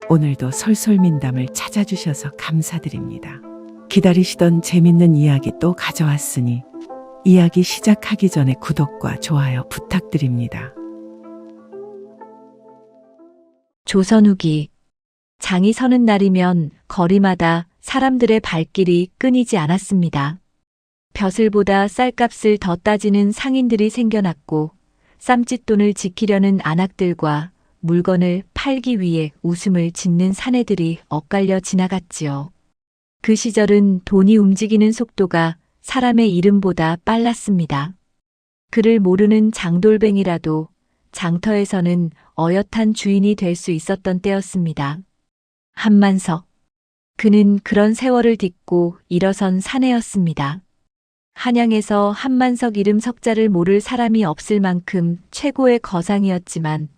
오늘도 솔솔민담을 찾아주셔서 감사드립니다. 기다리시던 재밌는 이야기 또 가져왔으니 이야기 시작하기 전에 구독과 좋아요 부탁드립니다. 조선 후기. 장이 서는 날이면 거리마다 사람들의 발길이 끊이지 않았습니다. 벼슬보다 쌀값을 더 따지는 상인들이 생겨났고 쌈짓돈을 지키려는 안악들과 물건을 팔기 위해 웃음을 짓는 사내들이 엇갈려 지나갔지요. 그 시절은 돈이 움직이는 속도가 사람의 이름보다 빨랐습니다. 그를 모르는 장돌뱅이라도 장터에서는 어엿한 주인이 될 수 있었던 때였습니다. 한만석. 그는 그런 세월을 딛고 일어선 사내였습니다. 한양에서 한만석 이름 석자를 모를 사람이 없을 만큼 최고의 거상이었지만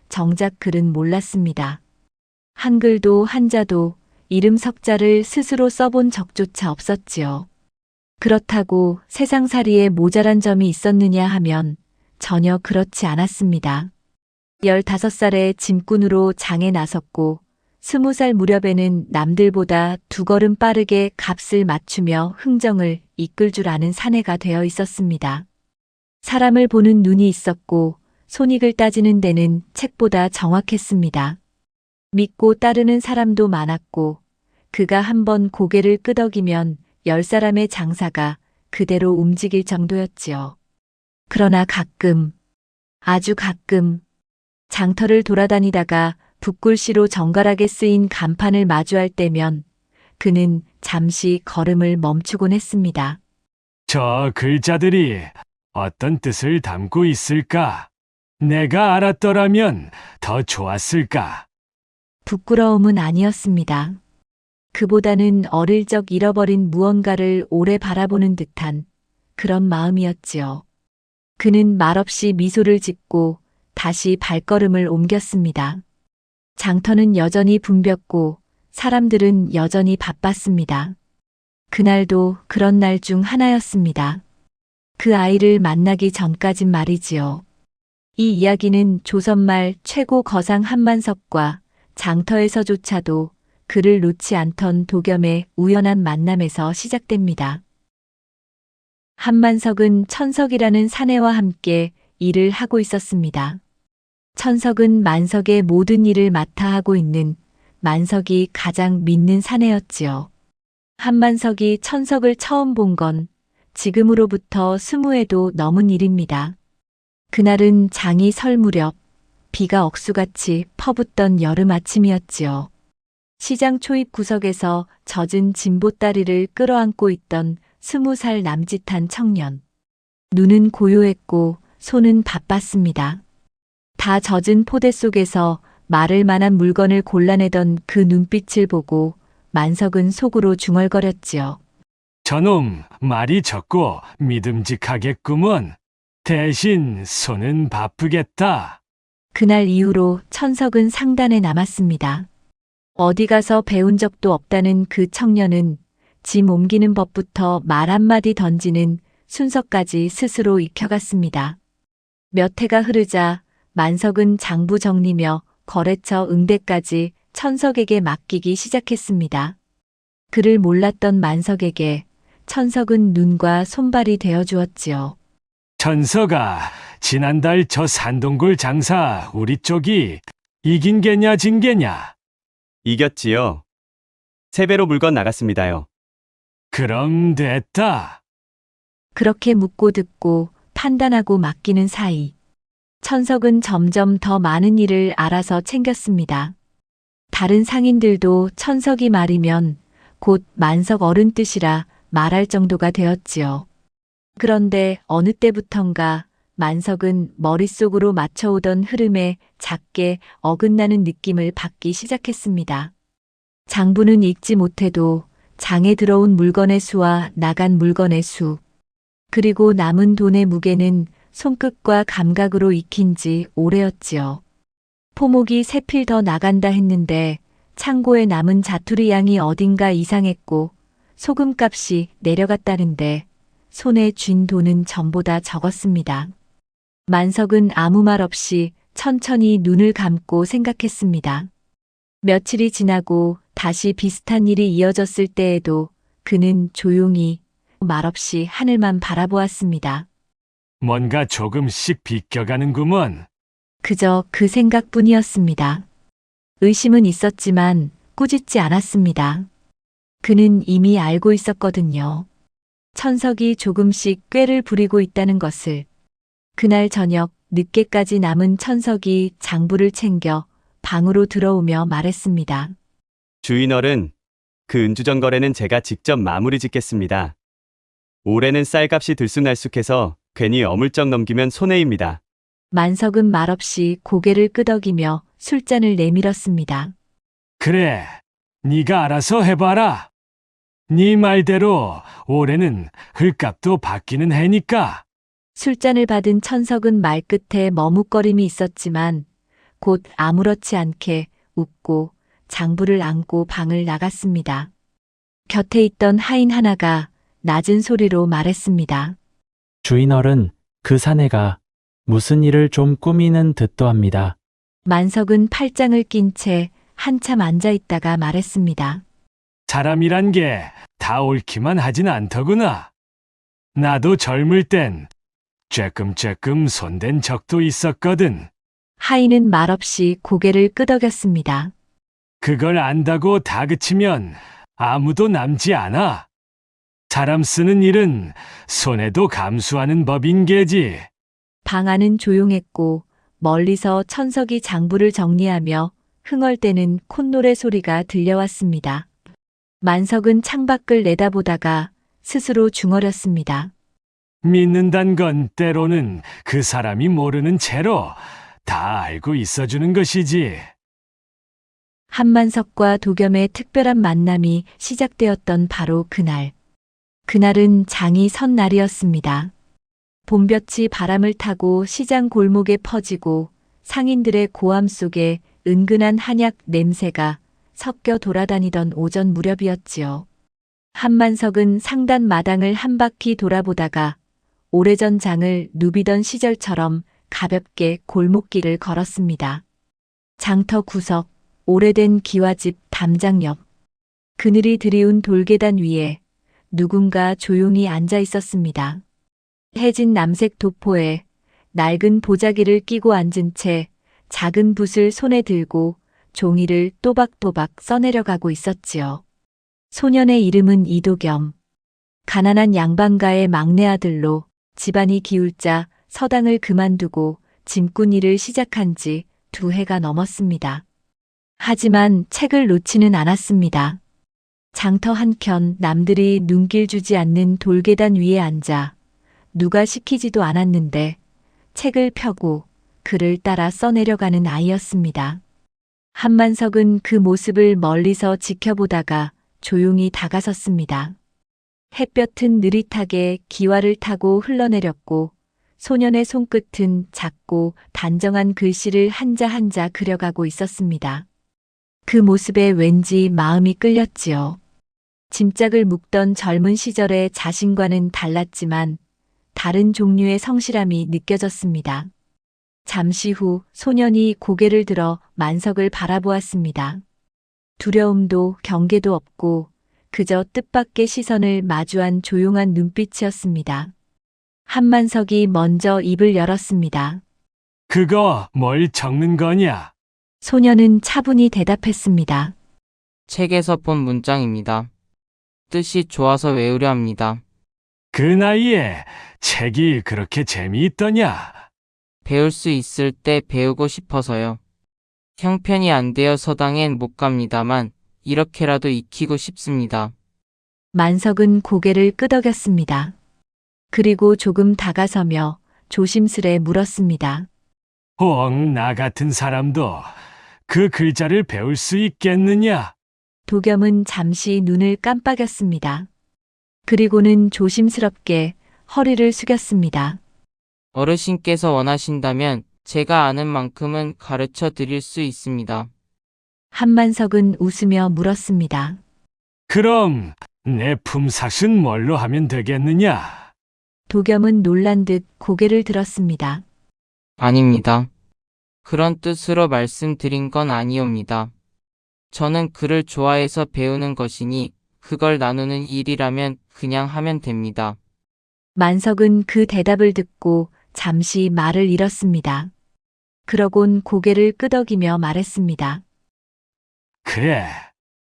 정작 그는 몰랐습니다. 한글도 한자도 이름 석자를 스스로 써본 적조차 없었지요. 그렇다고 세상살이에 모자란 점이 있었느냐 하면 전혀 그렇지 않았습니다. 15살에 짐꾼으로 장에 나섰고 20살 무렵에는 남들보다 2걸음 빠르게 값을 맞추며 흥정을 이끌 줄 아는 사내가 되어 있었습니다. 사람을 보는 눈이 있었고 손익을 따지는 데는 책보다 정확했습니다. 믿고 따르는 사람도 많았고 그가 한번 고개를 끄덕이면 10사람의 장사가 그대로 움직일 정도였지요. 그러나 가끔, 아주 가끔 장터를 돌아다니다가 붓글씨로 정갈하게 쓰인 간판을 마주할 때면 그는 잠시 걸음을 멈추곤 했습니다. 저 글자들이 어떤 뜻을 담고 있을까? 내가 알았더라면 더 좋았을까? 부끄러움은 아니었습니다. 그보다는 어릴 적 잃어버린 무언가를 오래 바라보는 듯한 그런 마음이었지요. 그는 말없이 미소를 짓고 다시 발걸음을 옮겼습니다. 장터는 여전히 붐볐고 사람들은 여전히 바빴습니다. 그날도 그런 날 중 하나였습니다. 그 아이를 만나기 전까진 말이지요. 이 이야기는 조선말 최고 거상 한만석과 장터에서조차도 그를 놓지 않던 도겸의 우연한 만남에서 시작됩니다. 한만석은 천석이라는 사내와 함께 일을 하고 있었습니다. 천석은 만석의 모든 일을 맡아 하고 있는 만석이 가장 믿는 사내였지요. 한만석이 천석을 처음 본 건 지금으로부터 20해도 넘은 일입니다. 그날은 장이 설 무렵 비가 억수같이 퍼붓던 여름 아침이었지요. 시장 초입 구석에서 젖은 진보다리를 끌어안고 있던 20살 남짓한 청년. 눈은 고요했고 손은 바빴습니다. 다 젖은 포대 속에서 마를 만한 물건을 골라내던 그 눈빛을 보고 만석은 속으로 중얼거렸지요. 저놈 말이 적고 믿음직하겠구먼. 대신 손은 바쁘겠다. 그날 이후로 천석은 상단에 남았습니다. 어디 가서 배운 적도 없다는 그 청년은 짐 옮기는 법부터 말 한마디 던지는 순서까지 스스로 익혀갔습니다. 몇 해가 흐르자 만석은 장부 정리며 거래처 응대까지 천석에게 맡기기 시작했습니다. 그를 몰랐던 만석에게 천석은 눈과 손발이 되어 주었지요. 천서가 지난달 저 산동굴 장사 우리 쪽이 이긴 게냐 진 게냐? 이겼지요. 3배로 물건 나갔습니다요. 그럼 됐다. 그렇게 묻고 듣고 판단하고 맡기는 사이 천석은 점점 더 많은 일을 알아서 챙겼습니다. 다른 상인들도 천석이 말이면 곧 만석 어른 뜻이라 말할 정도가 되었지요. 그런데 어느 때부턴가 만석은 머릿속으로 맞춰오던 흐름에 작게 어긋나는 느낌을 받기 시작했습니다. 장부는 읽지 못해도 장에 들어온 물건의 수와 나간 물건의 수, 그리고 남은 돈의 무게는 손끝과 감각으로 익힌 지 오래였지요. 포목이 3필 더 나간다 했는데 창고에 남은 자투리 양이 어딘가 이상했고 소금값이 내려갔다는데 손에 쥔 돈은 전보다 적었습니다. 만석은 아무 말 없이 천천히 눈을 감고 생각했습니다. 며칠이 지나고 다시 비슷한 일이 이어졌을 때에도 그는 조용히 말없이 하늘만 바라보았습니다. 뭔가 조금씩 비껴가는구먼. 그저 그 생각뿐이었습니다. 의심은 있었지만 꾸짖지 않았습니다. 그는 이미 알고 있었거든요. 천석이 조금씩 꾀를 부리고 있다는 것을. 그날 저녁 늦게까지 남은 천석이 장부를 챙겨 방으로 들어오며 말했습니다. 주인어른, 그 은주전 거래는 제가 직접 마무리 짓겠습니다. 올해는 쌀값이 들쑥날쑥해서 괜히 어물쩍 넘기면 손해입니다. 만석은 말없이 고개를 끄덕이며 술잔을 내밀었습니다. 그래, 네가 알아서 해봐라. 네 말대로 올해는 흙값도 바뀌는 해니까. 술잔을 받은 천석은 말끝에 머뭇거림이 있었지만 곧 아무렇지 않게 웃고 장부를 안고 방을 나갔습니다. 곁에 있던 하인 하나가 낮은 소리로 말했습니다. 주인어른, 그 사내가 무슨 일을 좀 꾸미는 듯도 합니다. 만석은 팔짱을 낀 채 한참 앉아 있다가 말했습니다. 사람이란 게 다 옳기만 하진 않더구나. 나도 젊을 땐 쬐끔쬐끔 손댄 적도 있었거든. 하인은 말없이 고개를 끄덕였습니다. 그걸 안다고 다그치면 아무도 남지 않아. 사람 쓰는 일은 손해도 감수하는 법인 게지. 방 안은 조용했고 멀리서 천석이 장부를 정리하며 흥얼대는 콧노래 소리가 들려왔습니다. 만석은 창밖을 내다보다가 스스로 중얼였습니다. 믿는단 건 때로는 그 사람이 모르는 채로 다 알고 있어주는 것이지. 한만석과 도겸의 특별한 만남이 시작되었던 바로 그날. 그날은 장이 선 날이었습니다. 봄볕이 바람을 타고 시장 골목에 퍼지고 상인들의 고함 속에 은근한 한약 냄새가 섞여 돌아다니던 오전 무렵이었지요. 한만석은 상단 마당을 한 바퀴 돌아보다가 오래전 장을 누비던 시절처럼 가볍게 골목길을 걸었습니다. 장터 구석, 오래된 기와집 담장 옆, 그늘이 드리운 돌계단 위에 누군가 조용히 앉아 있었습니다. 해진 남색 도포에 낡은 보자기를 끼고 앉은 채 작은 붓을 손에 들고 종이를 또박또박 써내려가고 있었지요. 소년의 이름은 이도겸. 가난한 양반가의 막내 아들로 집안이 기울자 서당을 그만두고 짐꾼 일을 시작한 지 2해가 넘었습니다. 하지만 책을 놓지는 않았습니다. 장터 한켠 남들이 눈길 주지 않는 돌계단 위에 앉아 누가 시키지도 않았는데 책을 펴고 글을 따라 써내려가는 아이였습니다. 한만석은 그 모습을 멀리서 지켜보다가 조용히 다가섰습니다. 햇볕은 느릿하게 기와를 타고 흘러내렸고 소년의 손끝은 작고 단정한 글씨를 한자 한자 그려가고 있었습니다. 그 모습에 왠지 마음이 끌렸지요. 짐짝을 묶던 젊은 시절의 자신과는 달랐지만 다른 종류의 성실함이 느껴졌습니다. 잠시 후 소년이 고개를 들어 만석을 바라보았습니다. 두려움도 경계도 없고 그저 뜻밖의 시선을 마주한 조용한 눈빛이었습니다. 한만석이 먼저 입을 열었습니다. 그거 뭘 적는 거냐? 소년은 차분히 대답했습니다. 책에서 본 문장입니다. 뜻이 좋아서 외우려 합니다. 그 나이에 책이 그렇게 재미있더냐? 배울 수 있을 때 배우고 싶어서요. 형편이 안 되어 서당엔 못 갑니다만 이렇게라도 익히고 싶습니다. 만석은 고개를 끄덕였습니다. 그리고 조금 다가서며 조심스레 물었습니다. 혹 나 같은 사람도 그 글자를 배울 수 있겠느냐? 도겸은 잠시 눈을 깜빡였습니다. 그리고는 조심스럽게 허리를 숙였습니다. 어르신께서 원하신다면 제가 아는 만큼은 가르쳐 드릴 수 있습니다. 한만석은 웃으며 물었습니다. 그럼 내 품삯은 뭘로 하면 되겠느냐? 도겸은 놀란 듯 고개를 들었습니다. 아닙니다. 그런 뜻으로 말씀드린 건 아니옵니다. 저는 글을 좋아해서 배우는 것이니 그걸 나누는 일이라면 그냥 하면 됩니다. 만석은 그 대답을 듣고 잠시 말을 잃었습니다. 그러곤 고개를 끄덕이며 말했습니다. 그래.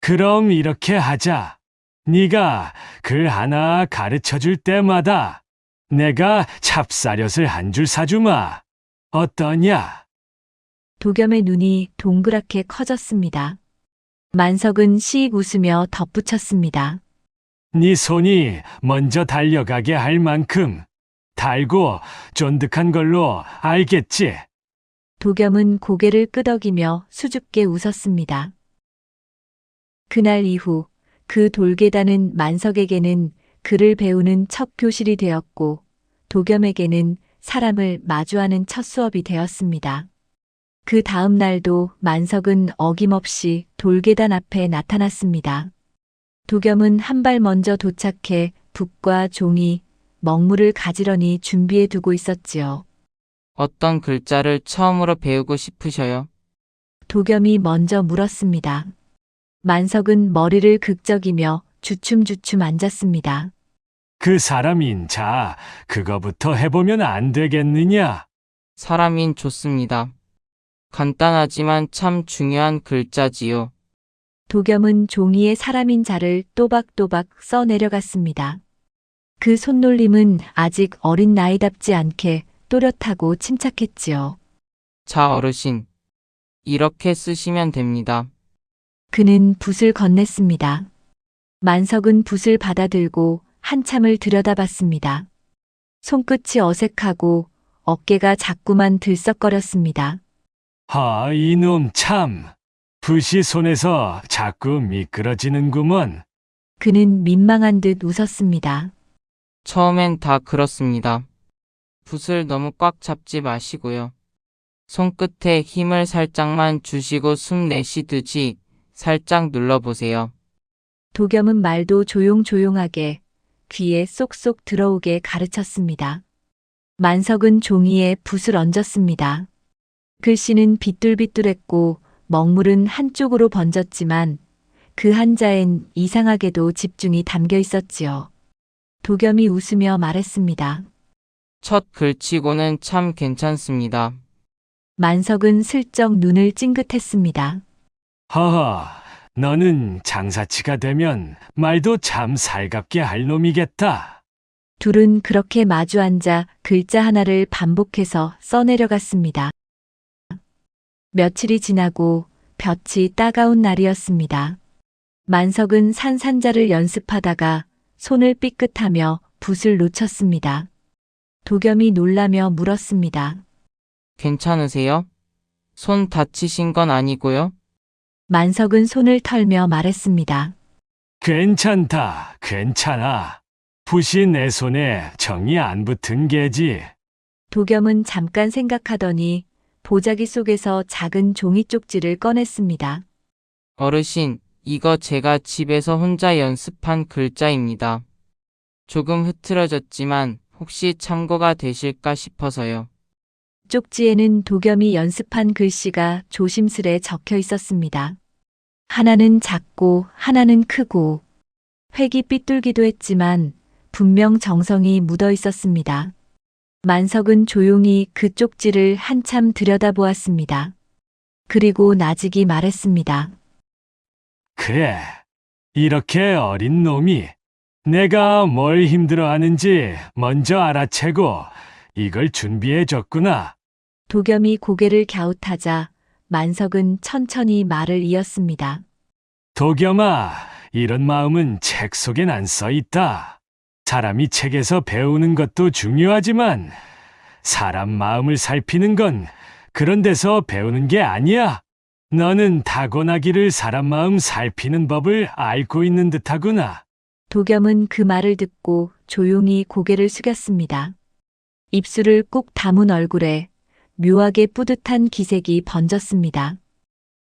그럼 이렇게 하자. 네가 글 하나 가르쳐 줄 때마다 내가 찹쌀엿을 한 줄 사주마. 어떠냐? 도겸의 눈이 동그랗게 커졌습니다. 만석은 씩 웃으며 덧붙였습니다. 네 손이 먼저 달려가게 할 만큼 달고 쫀득한 걸로 알겠지? 도겸은 고개를 끄덕이며 수줍게 웃었습니다. 그날 이후 그 돌계단은 만석에게는 글을 배우는 첫 교실이 되었고 도겸에게는 사람을 마주하는 첫 수업이 되었습니다. 그 다음 날도 만석은 어김없이 돌계단 앞에 나타났습니다. 도겸은 한 발 먼저 도착해 붓과 종이, 먹물을 가지런히 준비해 두고 있었지요. 어떤 글자를 처음으로 배우고 싶으셔요? 도겸이 먼저 물었습니다. 만석은 머리를 극적이며 주춤주춤 앉았습니다. 그 사람인 자, 그거부터 해보면 안 되겠느냐? 사람인 좋습니다. 간단하지만 참 중요한 글자지요. 도겸은 종이에 사람인 자를 또박또박 써 내려갔습니다. 그 손놀림은 아직 어린 나이답지 않게 또렷하고 침착했지요. 자, 어르신. 이렇게 쓰시면 됩니다. 그는 붓을 건넸습니다. 만석은 붓을 받아들고 한참을 들여다봤습니다. 손끝이 어색하고 어깨가 자꾸만 들썩거렸습니다. 이놈 참. 붓이 손에서 자꾸 미끄러지는구먼. 그는 민망한 듯 웃었습니다. 처음엔 다 그렇습니다. 붓을 너무 꽉 잡지 마시고요. 손끝에 힘을 살짝만 주시고 숨 내쉬듯이 살짝 눌러보세요. 도겸은 말도 조용조용하게 귀에 쏙쏙 들어오게 가르쳤습니다. 만석은 종이에 붓을 얹었습니다. 글씨는 비뚤비뚤했고 먹물은 한쪽으로 번졌지만 그 한자엔 이상하게도 집중이 담겨 있었지요. 도겸이 웃으며 말했습니다. 첫 글치고는 참 괜찮습니다. 만석은 슬쩍 눈을 찡긋했습니다. 허허, 너는 장사치가 되면 말도 참 살갑게 할 놈이겠다. 둘은 그렇게 마주 앉아 글자 하나를 반복해서 써내려갔습니다. 며칠이 지나고 볕이 따가운 날이었습니다. 만석은 산산자를 연습하다가 손을 삐끗하며 붓을 놓쳤습니다. 도겸이 놀라며 물었습니다. 괜찮으세요? 손 다치신 건 아니고요? 만석은 손을 털며 말했습니다. 괜찮다, 괜찮아. 붓이 내 손에 정이 안 붙은 게지. 도겸은 잠깐 생각하더니 보자기 속에서 작은 종이 쪽지를 꺼냈습니다. 어르신, 이거 제가 집에서 혼자 연습한 글자입니다. 조금 흐트러졌지만 혹시 참고가 되실까 싶어서요. 쪽지에는 도겸이 연습한 글씨가 조심스레 적혀 있었습니다. 하나는 작고 하나는 크고 획이 삐뚤기도 했지만 분명 정성이 묻어 있었습니다. 만석은 조용히 그 쪽지를 한참 들여다보았습니다. 그리고 나직이 말했습니다. 그래, 이렇게 어린 놈이 내가 뭘 힘들어하는지 먼저 알아채고 이걸 준비해줬구나. 도겸이 고개를 갸웃하자 만석은 천천히 말을 이었습니다. 도겸아, 이런 마음은 책 속엔 안 써 있다. 사람이 책에서 배우는 것도 중요하지만 사람 마음을 살피는 건 그런 데서 배우는 게 아니야. 너는 타고나기를 사람 마음 살피는 법을 앓고 있는 듯하구나. 도겸은 그 말을 듣고 조용히 고개를 숙였습니다. 입술을 꾹 다문 얼굴에 묘하게 뿌듯한 기색이 번졌습니다.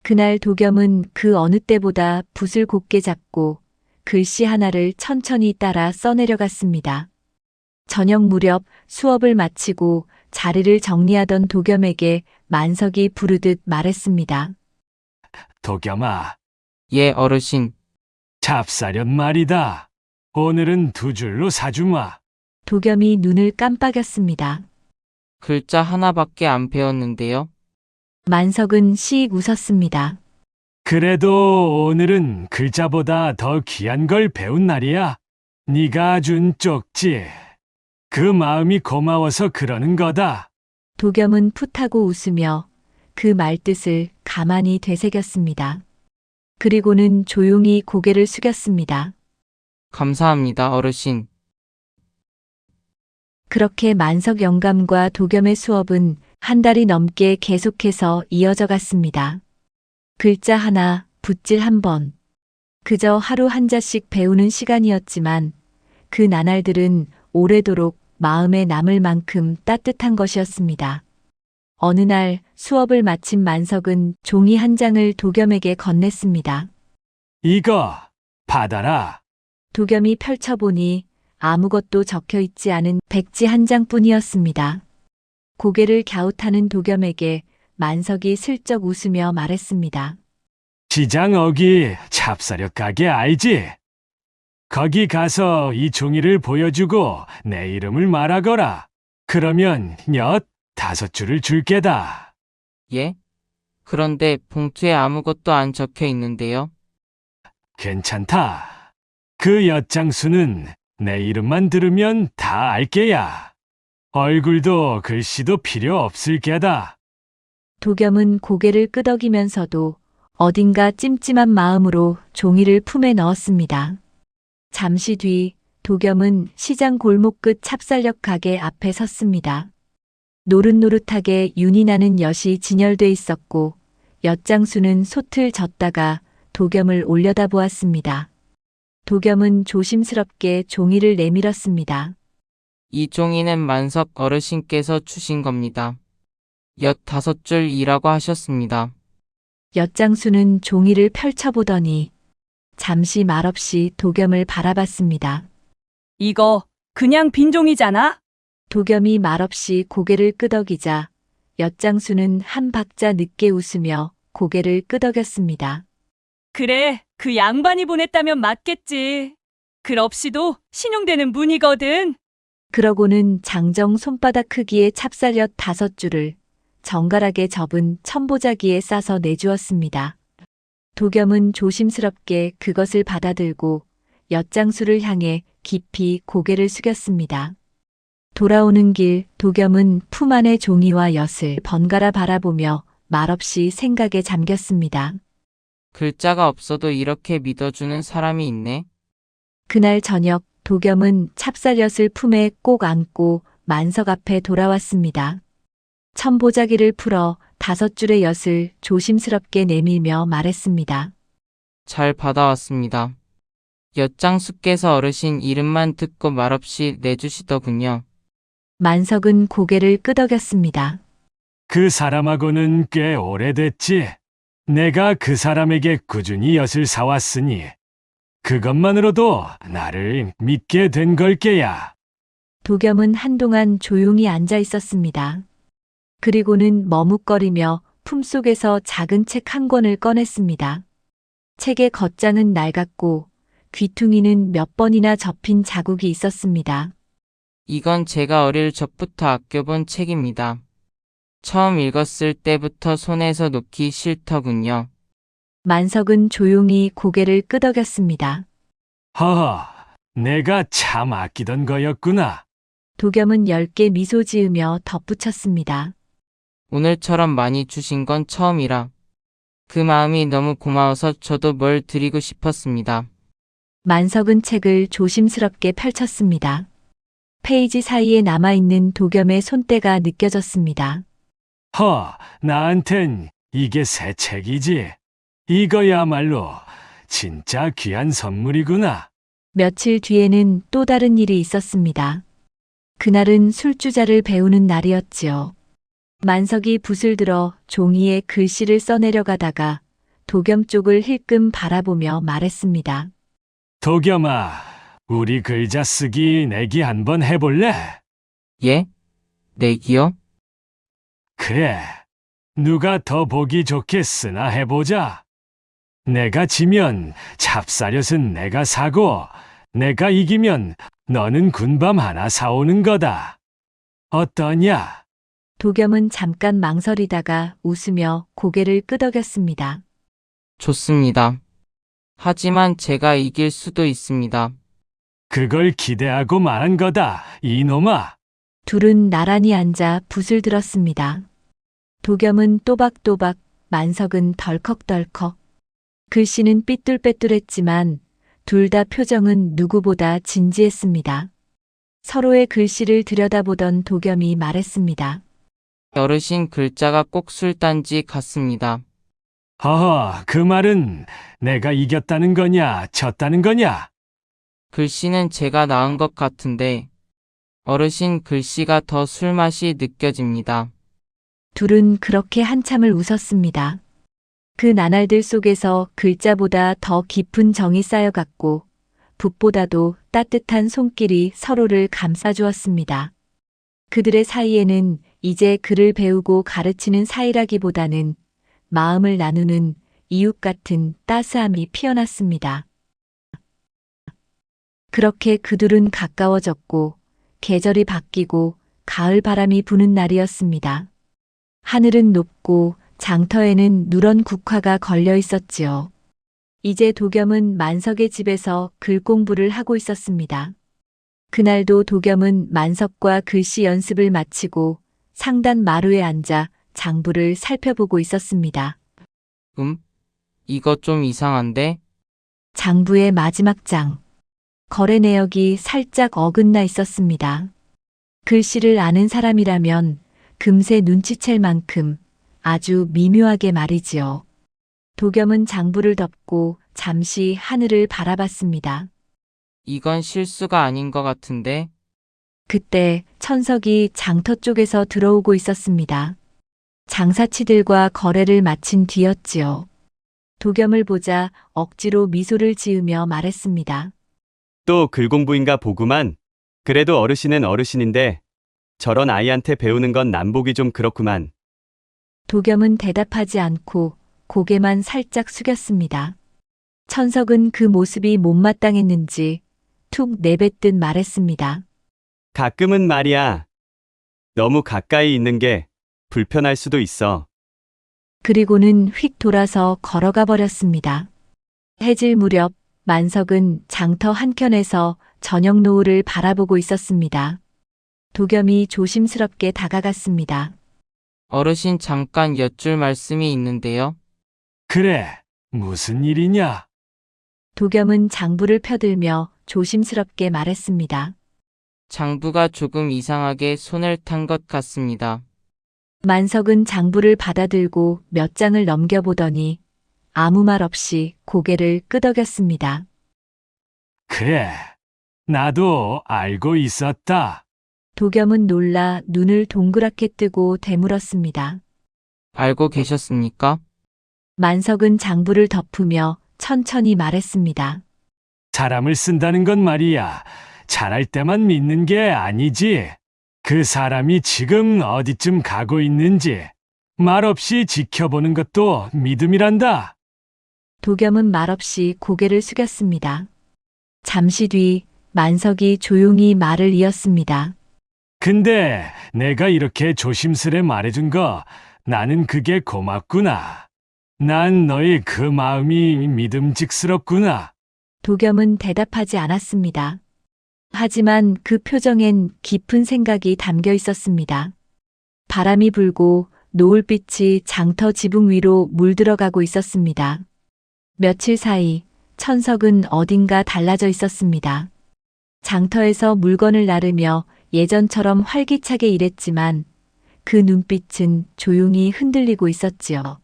그날 도겸은 그 어느 때보다 붓을 곧게 잡고 글씨 하나를 천천히 따라 써내려갔습니다. 저녁 무렵 수업을 마치고 자리를 정리하던 도겸에게 만석이 부르듯 말했습니다. 도겸아, 예, 어르신. 잡사련 말이다. 오늘은 2줄로 사주마. 도겸이 눈을 깜빡였습니다. 글자 하나밖에 안 배웠는데요. 만석은 씩 웃었습니다. 그래도 오늘은 글자보다 더 귀한 걸 배운 날이야. 네가 준 쪽지. 그 마음이 고마워서 그러는 거다. 도겸은 풋하고 웃으며 그 말뜻을 가만히 되새겼습니다. 그리고는 조용히 고개를 숙였습니다. 감사합니다, 어르신. 그렇게 만석 영감과 도겸의 수업은 한 달이 넘게 계속해서 이어져 갔습니다. 글자 하나, 붓질 한 번. 그저 하루 한 자씩 배우는 시간이었지만 그 나날들은 오래도록 마음에 남을 만큼 따뜻한 것이었습니다. 어느 날 수업을 마친 만석은 종이 한 장을 도겸에게 건넸습니다. 이거 받아라. 도겸이 펼쳐보니 아무것도 적혀 있지 않은 백지 한 장뿐이었습니다. 고개를 갸웃하는 도겸에게 만석이 슬쩍 웃으며 말했습니다. 시장 어기 찹쌀역 가게 알지? 거기 가서 이 종이를 보여주고 내 이름을 말하거라. 그러면 5줄을 줄게다. 예? 그런데 봉투에 아무것도 안 적혀 있는데요. 괜찮다. 그 엿장수는 내 이름만 들으면 다 알게야. 얼굴도 글씨도 필요 없을 게다. 도겸은 고개를 끄덕이면서도 어딘가 찜찜한 마음으로 종이를 품에 넣었습니다. 잠시 뒤 도겸은 시장 골목 끝 찹쌀역 가게 앞에 섰습니다. 노릇노릇하게 윤이 나는 엿이 진열돼 있었고 엿장수는 솥을 젓다가 도겸을 올려다보았습니다. 도겸은 조심스럽게 종이를 내밀었습니다. 이 종이는 만석 어르신께서 주신 겁니다. 15줄이라고 하셨습니다. 엿장수는 종이를 펼쳐보더니 잠시 말없이 도겸을 바라봤습니다. 이거 그냥 빈 종이잖아? 도겸이 말없이 고개를 끄덕이자 엿장수는 한 박자 늦게 웃으며 고개를 끄덕였습니다. 그래, 그 양반이 보냈다면 맞겠지. 글 없이도 신용되는 문이거든. 그러고는 장정 손바닥 크기의 찹쌀엿 5줄을 정갈하게 접은 천보자기에 싸서 내주었습니다. 도겸은 조심스럽게 그것을 받아들고 엿장수를 향해 깊이 고개를 숙였습니다. 돌아오는 길 도겸은 품 안의 종이와 엿을 번갈아 바라보며 말없이 생각에 잠겼습니다. 글자가 없어도 이렇게 믿어주는 사람이 있네. 그날 저녁 도겸은 찹쌀엿을 품에 꼭 안고 만석 앞에 돌아왔습니다. 천보자기를 풀어 5줄의 엿을 조심스럽게 내밀며 말했습니다. 잘 받아왔습니다. 엿장수께서 어르신 이름만 듣고 말없이 내주시더군요. 만석은 고개를 끄덕였습니다. 그 사람하고는 꽤 오래됐지. 내가 그 사람에게 꾸준히 엿을 사왔으니 그것만으로도 나를 믿게 된 걸게야. 도겸은 한동안 조용히 앉아 있었습니다. 그리고는 머뭇거리며 품속에서 작은 책 한 권을 꺼냈습니다. 책의 겉장은 낡았고 귀퉁이는 몇 번이나 접힌 자국이 있었습니다. 이건 제가 어릴 적부터 아껴본 책입니다. 처음 읽었을 때부터 손에서 놓기 싫더군요. 만석은 조용히 고개를 끄덕였습니다. 허허, 내가 참 아끼던 거였구나. 도겸은 엷게 미소 지으며 덧붙였습니다. 오늘처럼 많이 주신 건 처음이라. 그 마음이 너무 고마워서 저도 뭘 드리고 싶었습니다. 만석은 책을 조심스럽게 펼쳤습니다. 페이지 사이에 남아있는 도겸의 손때가 느껴졌습니다. 나한텐 이게 새 책이지. 이거야말로 진짜 귀한 선물이구나. 며칠 뒤에는 또 다른 일이 있었습니다. 그날은 술주자를 배우는 날이었지요. 만석이 붓을 들어 종이에 글씨를 써내려가다가 도겸 쪽을 힐끔 바라보며 말했습니다. 도겸아, 우리 글자 쓰기 내기 한번 해볼래? 예? 내기요? 그래. 누가 더 보기 좋게 쓰나 해보자. 내가 지면 찹쌀엿은 내가 사고, 내가 이기면 너는 군밤 하나 사오는 거다. 어떠냐? 도겸은 잠깐 망설이다가 웃으며 고개를 끄덕였습니다. 좋습니다. 하지만 제가 이길 수도 있습니다. 그걸 기대하고 말한 거다, 이놈아. 둘은 나란히 앉아 붓을 들었습니다. 도겸은 또박또박, 만석은 덜컥덜컥. 글씨는 삐뚤빼뚤했지만 둘 다 표정은 누구보다 진지했습니다. 서로의 글씨를 들여다보던 도겸이 말했습니다. 어르신 글자가 꼭 술단지 같습니다. 허허, 그 말은 내가 이겼다는 거냐, 졌다는 거냐? 글씨는 제가 나은 것 같은데 어르신 글씨가 더 술맛이 느껴집니다. 둘은 그렇게 한참을 웃었습니다. 그 나날들 속에서 글자보다 더 깊은 정이 쌓여갔고 붓보다도 따뜻한 손길이 서로를 감싸주었습니다. 그들의 사이에는 이제 글을 배우고 가르치는 사이라기보다는 마음을 나누는 이웃 같은 따스함이 피어났습니다. 그렇게 그둘은 가까워졌고 계절이 바뀌고 가을 바람이 부는 날이었습니다. 하늘은 높고 장터에는 누런 국화가 걸려 있었지요. 이제 도겸은 만석의 집에서 글 공부를 하고 있었습니다. 그날도 도겸은 만석과 글씨 연습을 마치고 상단 마루에 앉아 장부를 살펴보고 있었습니다. 이거 좀 이상한데? 장부의 마지막 장. 거래 내역이 살짝 어긋나 있었습니다. 글씨를 아는 사람이라면 금세 눈치챌 만큼 아주 미묘하게 말이지요. 도겸은 장부를 덮고 잠시 하늘을 바라봤습니다. 이건 실수가 아닌 것 같은데? 그때 천석이 장터 쪽에서 들어오고 있었습니다. 장사치들과 거래를 마친 뒤였지요. 도겸을 보자 억지로 미소를 지으며 말했습니다. 또 글 공부인가 보구만. 그래도 어르신은 어르신인데 저런 아이한테 배우는 건 남보기 좀 그렇구만. 도겸은 대답하지 않고 고개만 살짝 숙였습니다. 천석은 그 모습이 못마땅했는지 툭 내뱉듯 말했습니다. 가끔은 말이야. 너무 가까이 있는 게 불편할 수도 있어. 그리고는 휙 돌아서 걸어가 버렸습니다. 해질 무렵 만석은 장터 한켠에서 저녁 노을을 바라보고 있었습니다. 도겸이 조심스럽게 다가갔습니다. 어르신 잠깐 여쭐 말씀이 있는데요. 그래, 무슨 일이냐? 도겸은 장부를 펴들며 조심스럽게 말했습니다. 장부가 조금 이상하게 손을 탄 것 같습니다. 만석은 장부를 받아들고 몇 장을 넘겨보더니 아무 말 없이 고개를 끄덕였습니다. 그래, 나도 알고 있었다. 도겸은 놀라 눈을 동그랗게 뜨고 되물었습니다. 알고 계셨습니까? 만석은 장부를 덮으며 천천히 말했습니다. 사람을 쓴다는 건 말이야, 잘할 때만 믿는 게 아니지. 그 사람이 지금 어디쯤 가고 있는지 말없이 지켜보는 것도 믿음이란다. 도겸은 말없이 고개를 숙였습니다. 잠시 뒤 만석이 조용히 말을 이었습니다. 근데 내가 이렇게 조심스레 말해준 거 나는 그게 고맙구나. 난 너의 그 마음이 믿음직스럽구나. 도겸은 대답하지 않았습니다. 하지만 그 표정엔 깊은 생각이 담겨 있었습니다. 바람이 불고 노을빛이 장터 지붕 위로 물들어가고 있었습니다. 며칠 사이 천석은 어딘가 달라져 있었습니다. 장터에서 물건을 나르며 예전처럼 활기차게 일했지만 그 눈빛은 조용히 흔들리고 있었지요.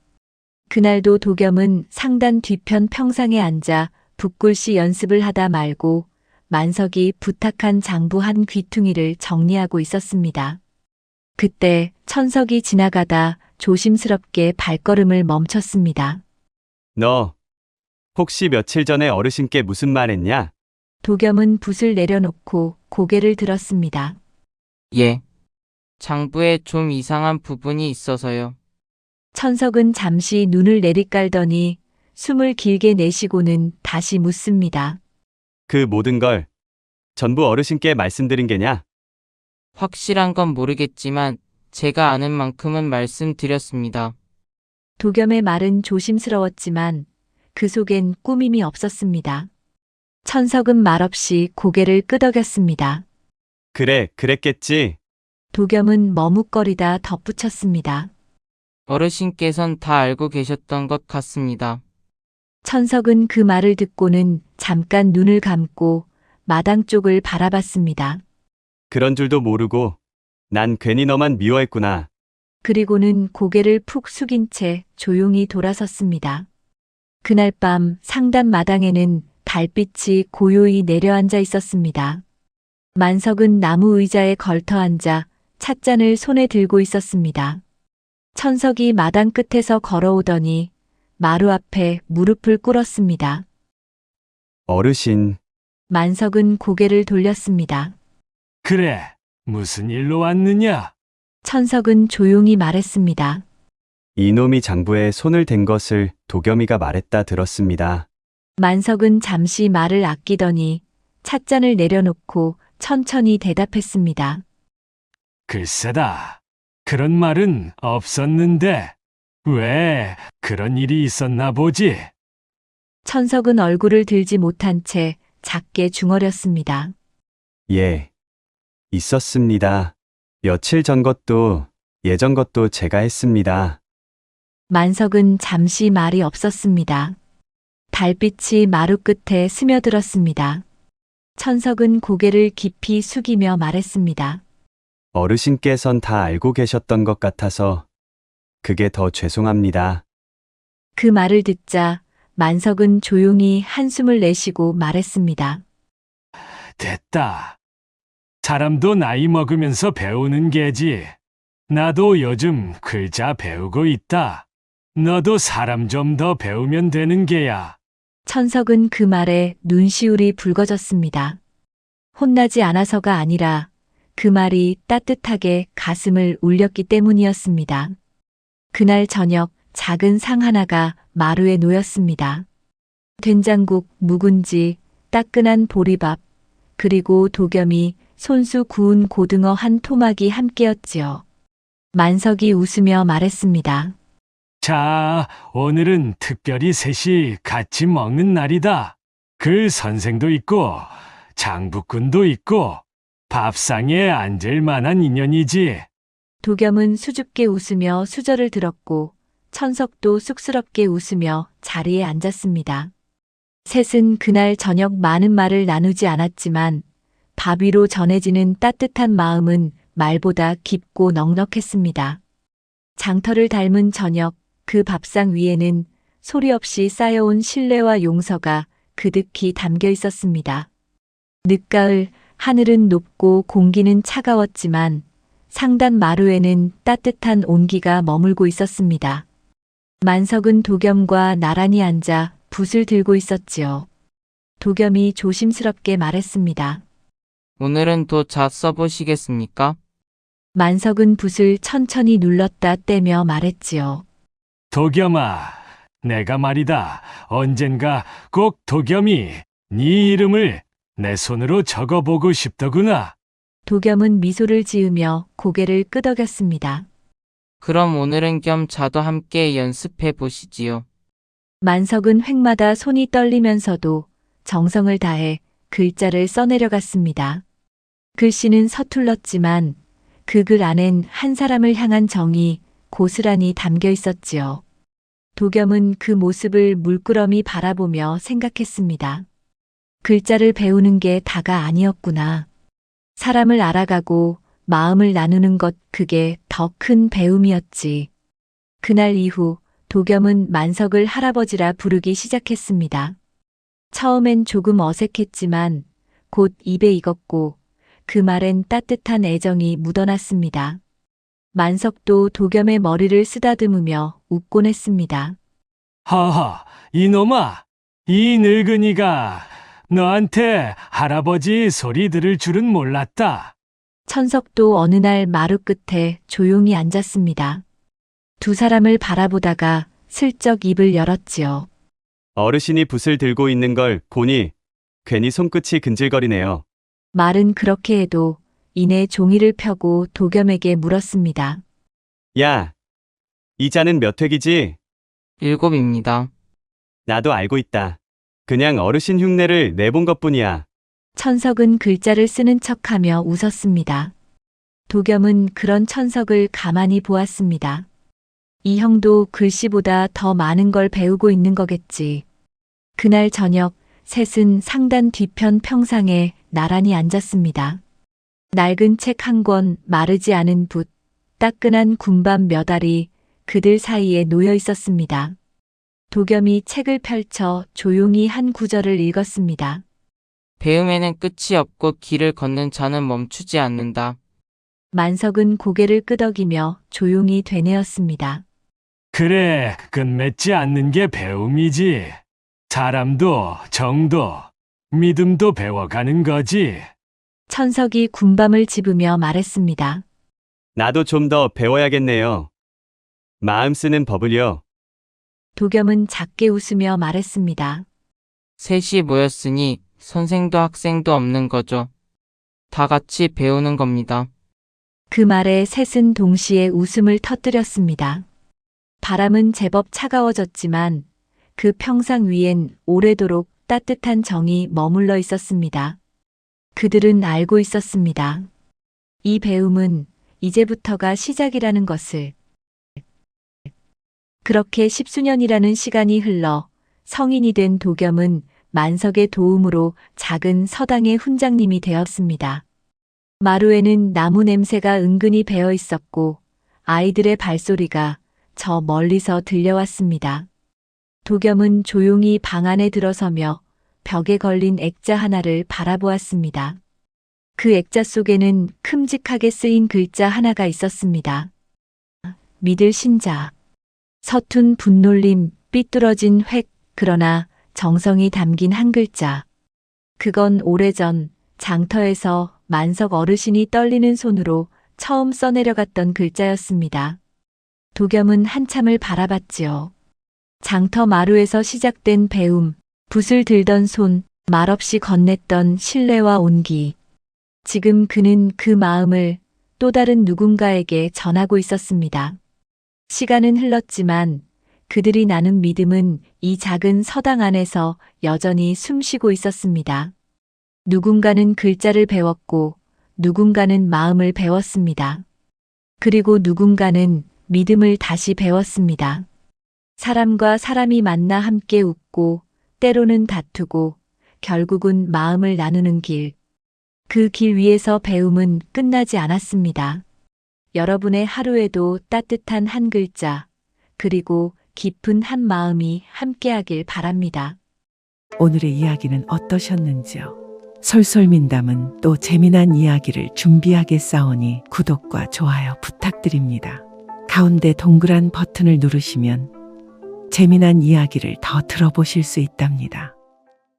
그날도 도겸은 상단 뒤편 평상에 앉아 붓글씨 연습을 하다 말고 만석이 부탁한 장부 한 귀퉁이를 정리하고 있었습니다. 그때 천석이 지나가다 조심스럽게 발걸음을 멈췄습니다. 너 혹시 며칠 전에 어르신께 무슨 말 했냐? 도겸은 붓을 내려놓고 고개를 들었습니다. 예. 장부에 좀 이상한 부분이 있어서요. 천석은 잠시 눈을 내리깔더니 숨을 길게 내쉬고는 다시 묻습니다. 그 모든 걸 전부 어르신께 말씀드린 게냐? 확실한 건 모르겠지만 제가 아는 만큼은 말씀드렸습니다. 도겸의 말은 조심스러웠지만 그 속엔 꾸밈이 없었습니다. 천석은 말없이 고개를 끄덕였습니다. 그래, 그랬겠지. 도겸은 머뭇거리다 덧붙였습니다. 어르신께선 다 알고 계셨던 것 같습니다. 천석은 그 말을 듣고는 잠깐 눈을 감고 마당 쪽을 바라봤습니다. 그런 줄도 모르고 난 괜히 너만 미워했구나. 그리고는 고개를 푹 숙인 채 조용히 돌아섰습니다. 그날 밤 상단 마당에는 달빛이 고요히 내려앉아 있었습니다. 만석은 나무 의자에 걸터 앉아 찻잔을 손에 들고 있었습니다. 천석이 마당 끝에서 걸어오더니 마루 앞에 무릎을 꿇었습니다. 어르신, 만석은 고개를 돌렸습니다. 그래, 무슨 일로 왔느냐? 천석은 조용히 말했습니다. 이놈이 장부에 손을 댄 것을 도겸이가 말했다 들었습니다. 만석은 잠시 말을 아끼더니 찻잔을 내려놓고 천천히 대답했습니다. 글쎄다. 그런 말은 없었는데 왜 그런 일이 있었나 보지? 천석은 얼굴을 들지 못한 채 작게 중얼였습니다. 예, 있었습니다. 며칠 전 것도 예전 것도 제가 했습니다. 만석은 잠시 말이 없었습니다. 달빛이 마루 끝에 스며들었습니다. 천석은 고개를 깊이 숙이며 말했습니다. 어르신께선 다 알고 계셨던 것 같아서 그게 더 죄송합니다. 그 말을 듣자 만석은 조용히 한숨을 내쉬고 말했습니다. 됐다. 사람도 나이 먹으면서 배우는 게지. 나도 요즘 글자 배우고 있다. 너도 사람 좀 더 배우면 되는 게야. 천석은 그 말에 눈시울이 붉어졌습니다. 혼나지 않아서가 아니라 그 말이 따뜻하게 가슴을 울렸기 때문이었습니다. 그날 저녁 작은 상 하나가 마루에 놓였습니다. 된장국, 묵은지, 따끈한 보리밥, 그리고 도겸이 손수 구운 고등어 한 토막이 함께였지요. 만석이 웃으며 말했습니다. 자, 오늘은 특별히 셋이 같이 먹는 날이다. 그 선생도 있고 장부꾼도 있고 밥상에 앉을 만한 인연이지. 도겸은 수줍게 웃으며 수저를 들었고 천석도 쑥스럽게 웃으며 자리에 앉았습니다. 셋은 그날 저녁 많은 말을 나누지 않았지만 밥 위로 전해지는 따뜻한 마음은 말보다 깊고 넉넉했습니다. 장터를 닮은 저녁, 그 밥상 위에는 소리 없이 쌓여온 신뢰와 용서가 그득히 담겨 있었습니다. 늦가을, 하늘은 높고 공기는 차가웠지만 상단 마루에는 따뜻한 온기가 머물고 있었습니다. 만석은 도겸과 나란히 앉아 붓을 들고 있었지요. 도겸이 조심스럽게 말했습니다. 오늘은 또 자 써보시겠습니까? 만석은 붓을 천천히 눌렀다 떼며 말했지요. 도겸아, 내가 말이다. 언젠가 꼭 도겸이 네 이름을 내 손으로 적어보고 싶더구나. 도겸은 미소를 지으며 고개를 끄덕였습니다. 그럼 오늘은 겸 자도 함께 연습해 보시지요. 만석은 획마다 손이 떨리면서도 정성을 다해 글자를 써내려갔습니다. 글씨는 서툴렀지만 그 글 안엔 한 사람을 향한 정이 고스란히 담겨 있었지요. 도겸은 그 모습을 물끄러미 바라보며 생각했습니다. 글자를 배우는 게 다가 아니었구나. 사람을 알아가고 마음을 나누는 것, 그게 더 큰 배움이었지. 그날 이후 도겸은 만석을 할아버지라 부르기 시작했습니다. 처음엔 조금 어색했지만 곧 입에 익었고 그 말엔 따뜻한 애정이 묻어났습니다. 만석도 도겸의 머리를 쓰다듬으며 웃곤 했습니다. 허허, 이놈아, 이 늙은이가 너한테 할아버지 소리 들을 줄은 몰랐다. 천석도 어느 날 마루 끝에 조용히 앉았습니다. 두 사람을 바라보다가 슬쩍 입을 열었지요. 어르신이 붓을 들고 있는 걸 보니 괜히 손끝이 근질거리네요. 말은 그렇게 해도 이내 종이를 펴고 도겸에게 물었습니다. 야, 이 자는 몇 획이지? 7입니다. 나도 알고 있다. 그냥 어르신 흉내를 내본 것뿐이야. 천석은 글자를 쓰는 척하며 웃었습니다. 도겸은 그런 천석을 가만히 보았습니다. 이 형도 글씨보다 더 많은 걸 배우고 있는 거겠지. 그날 저녁 셋은 상단 뒤편 평상에 나란히 앉았습니다. 낡은 책 한 권, 마르지 않은 붓, 따끈한 군밤 몇 알이 그들 사이에 놓여 있었습니다. 도겸이 책을 펼쳐 조용히 한 구절을 읽었습니다. 배움에는 끝이 없고 길을 걷는 자는 멈추지 않는다. 만석은 고개를 끄덕이며 조용히 되뇌었습니다. 그래, 끝맺지 않는 게 배움이지. 사람도, 정도, 믿음도 배워가는 거지. 천석이 군밤을 집으며 말했습니다. 나도 좀 더 배워야겠네요. 마음 쓰는 법을요. 도겸은 작게 웃으며 말했습니다. 셋이 모였으니 선생도 학생도 없는 거죠. 다 같이 배우는 겁니다. 그 말에 셋은 동시에 웃음을 터뜨렸습니다. 바람은 제법 차가워졌지만 그 평상 위엔 오래도록 따뜻한 정이 머물러 있었습니다. 그들은 알고 있었습니다. 이 배움은 이제부터가 시작이라는 것을. 그렇게 10수년이라는 시간이 흘러 성인이 된 도겸은 만석의 도움으로 작은 서당의 훈장님이 되었습니다. 마루에는 나무 냄새가 은근히 배어 있었고 아이들의 발소리가 저 멀리서 들려왔습니다. 도겸은 조용히 방 안에 들어서며 벽에 걸린 액자 하나를 바라보았습니다. 그 액자 속에는 큼직하게 쓰인 글자 하나가 있었습니다. 믿을 신자. 서툰 분놀림, 삐뚤어진 획, 그러나 정성이 담긴 한 글자. 그건 오래전 장터에서 만석 어르신이 떨리는 손으로 처음 써내려갔던 글자였습니다. 도겸은 한참을 바라봤지요. 장터 마루에서 시작된 배움, 붓을 들던 손, 말없이 건넸던 신뢰와 온기. 지금 그는 그 마음을 또 다른 누군가에게 전하고 있었습니다. 시간은 흘렀지만 그들이 나눈 믿음은 이 작은 서당 안에서 여전히 숨쉬고 있었습니다. 누군가는 글자를 배웠고 누군가는 마음을 배웠습니다. 그리고 누군가는 믿음을 다시 배웠습니다. 사람과 사람이 만나 함께 웃고 때로는 다투고 결국은 마음을 나누는 길. 그 길 위에서 배움은 끝나지 않았습니다. 여러분의 하루에도 따뜻한 한 글자, 그리고 깊은 한 마음이 함께하길 바랍니다. 오늘의 이야기는 어떠셨는지요? 솔솔민담은 또 재미난 이야기를 준비하겠사오니 구독과 좋아요 부탁드립니다. 가운데 동그란 버튼을 누르시면 재미난 이야기를 더 들어보실 수 있답니다.